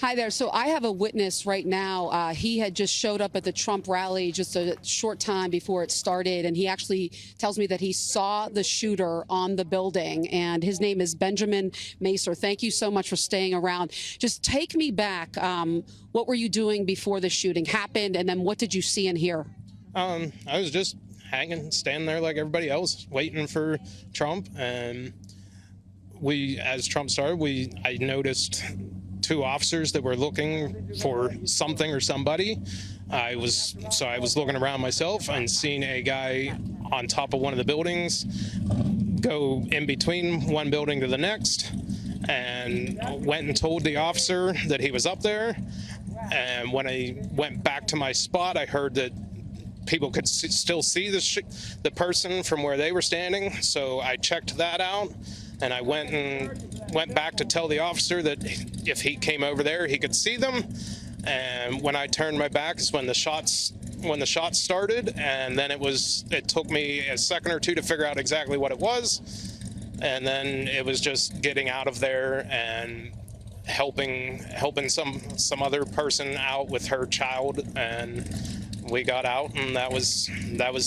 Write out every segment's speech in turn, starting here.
Hi there. So I have a witness right now. He had just showed up at the Trump rally just a short time before it started, and he actually tells me that he saw the shooter on the building, and his name is Benjamin Macer. Thank you so much for staying around. Just take me back. What were you doing before the shooting happened, and then what did you see and hear? I was just hanging, standing there like everybody else, waiting for Trump. And as Trump started, I noticed two officers that were looking for something or somebody. I was looking around myself and seeing a guy on top of one of the buildings go in between one building to the next, and went and told the officer that he was up there. And when I went back to my spot, I heard that people could still see the person from where they were standing. So I checked that out, and I went back to tell the officer that if he came over there, he could see them. And when I turned my back is when the shots started, and then it took me a second or two to figure out exactly what it was. And then it was just getting out of there and helping some other person out with her child, and we got out, and that was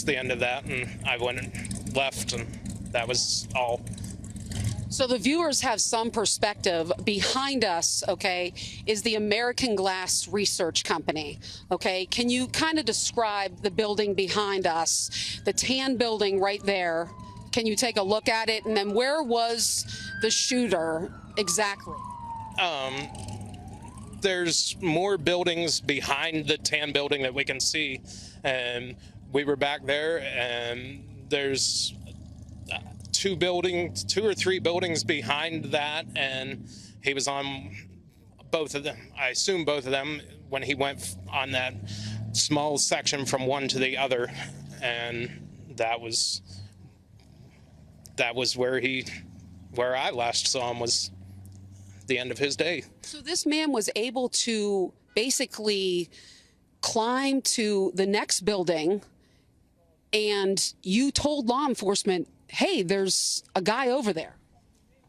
the end of that. And I went and left, and that was all. So the viewers have some perspective. Behind us, okay, is the American Glass Research Company, okay? Can you kind of describe the building behind us, the tan building right there? Can you take a look at it? And then where was the shooter exactly? There's more buildings behind the tan building that we can see, and we were back there, and there's two or three buildings behind that, and he was on both of them. I assume both of them when he went on that small section from one to the other, and that was where I last saw him, was the end of his day. So this man was able to basically climb to the next building, and you told law enforcement, hey, there's a guy over there.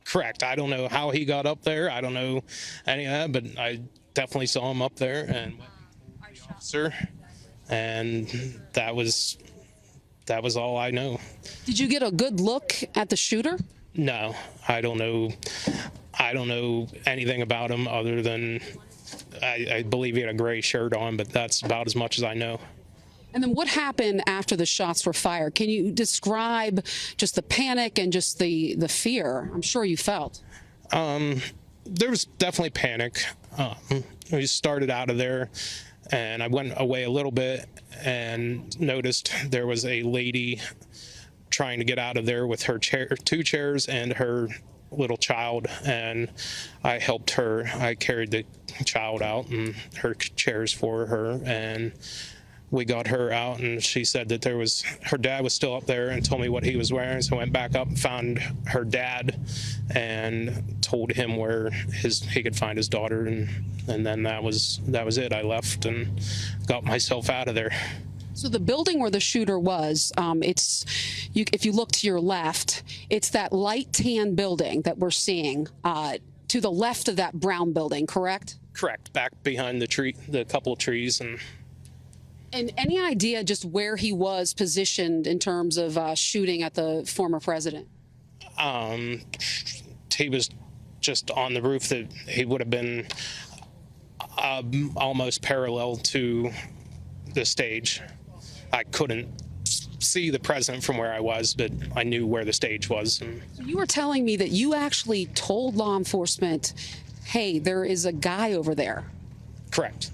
Correct. I don't know how he got up there. I don't know any of that, but I definitely saw him up there, and the officer, and that was all I know. Did you get a good look at the shooter? No, I don't know. I don't know anything about him other than I believe he had a gray shirt on, but that's about as much as I know. And then what happened after the shots were fired? Can you describe just the panic and just the fear I'm sure you felt? There was definitely panic. We started out of there, and I went away a little bit and noticed there was a lady trying to get out of there with her two chairs and her little child, and I helped her. I carried the child out and her chairs for her, and we got her out, and she said that her dad was still up there, and told me what he was wearing. So I went back up and found her dad and told him where he could find his daughter, and then that was it. I left and got myself out of there. So the building where the shooter was, if you look to your left, it's that light tan building that we're seeing to the left of that brown building, correct? Correct. Back behind the couple of trees. And any idea just where he was positioned in terms of shooting at the former president? He was just on the roof. That he would have been almost parallel to the stage. I couldn't see the president from where I was, but I knew where the stage was. So you were telling me that you actually told law enforcement, hey, there is a guy over there. Correct.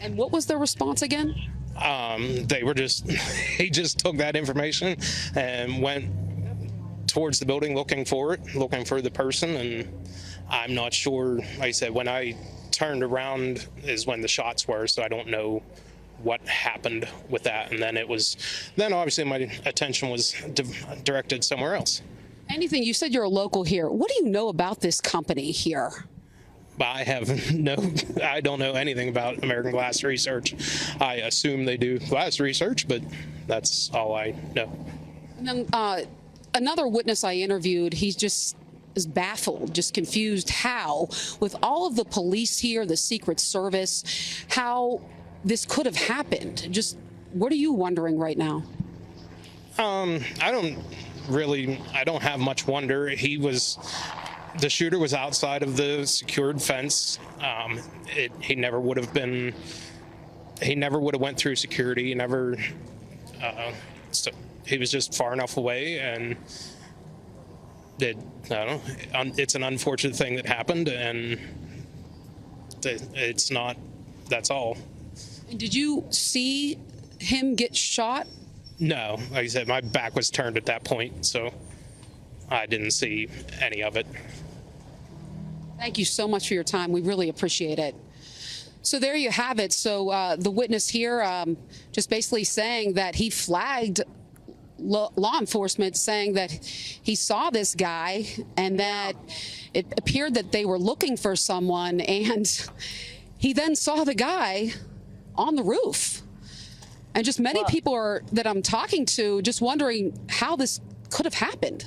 And what was their response again? He just took that information and went towards the building looking for the person. And I'm not sure. Like I said, when I turned around is when the shots were, so I don't know what happened with that. And then obviously my attention was directed somewhere else. Anything, you said you're a local here. What do you know about this company here? I don't know anything about American Glass Research. I assume they do glass research, but that's all I know. And then another witness I interviewed, he's just is baffled, just confused how, with all of the police here, the Secret Service, how this could have happened. Just what are you wondering right now? I don't have much wonder. The shooter was outside of the secured fence. He never would have went through security. So he was just far enough away, and I don't know. It's an unfortunate thing that happened, and it's not. That's all. Did you see him get shot? No, like I said, my back was turned at that point, so I didn't see any of it. Thank you so much for your time. We really appreciate it. So there you have it. So the witness here just basically saying that he flagged law enforcement, saying that he saw this guy and that it appeared that they were looking for someone, and he then saw the guy on the roof. And just many people that I'm talking to just wondering how this could have happened.